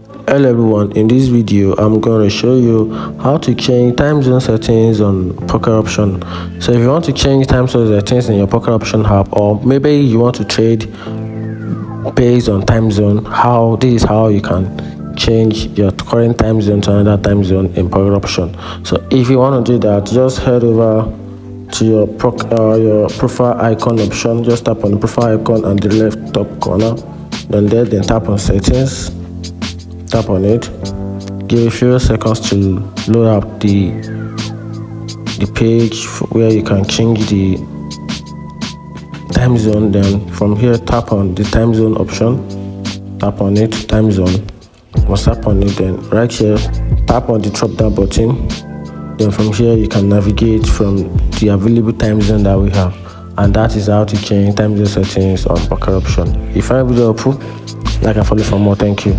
Hello everyone, in this video I'm going to show you how to change time zone settings on poker option. So if you want to change time zone settings in your poker option app, or maybe you want to trade based on time zone, this is how you can change your current time zone to another time zone in poker option. So if you want to do that, just head over to your profile icon option. Just tap on the profile icon on the left top corner, then tap on settings. Tap on it, give a few seconds to load up the page where you can change the time zone. Then from here, tap on the time zone option, tap on it, time zone. Once tap on it, then right here, tap on the drop down button. Then from here, you can navigate from the available time zone that we have, and that is how to change time zone settings on poker option. If you find the video helpful, like and follow for more. Thank you.